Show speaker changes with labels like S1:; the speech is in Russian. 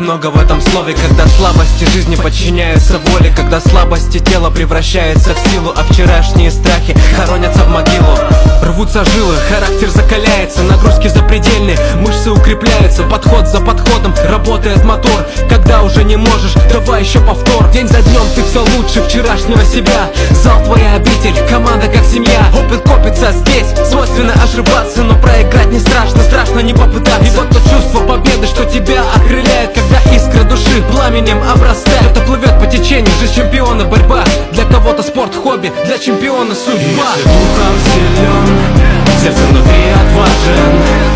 S1: много в этом слове. Когда слабости жизни подчиняются воле, когда слабости тела превращаются в силу, а вчерашние страхи хоронятся в могилу. Рвутся жилы, характер закаляется, нагрузки запредельные, мышцы укрепляются, подход за подходом работает мотор. Когда уже не можешь, давай еще повтор. День за днем ты все лучше вчерашнего себя. Зал твоя обитель, команда как семья. Опыт копится здесь, свойственно ошибаться, но проиграть не страшно, страшно не попытаться. И вот то чувство победы, что тебя окрыляет, когда искра души пламенем обрастает. Кто-то плывет по течению, жизнь чемпиона борьба. Для кого-то спорт хобби, для чемпиона судьба.
S2: Если духом силен, сердце внутри отважен,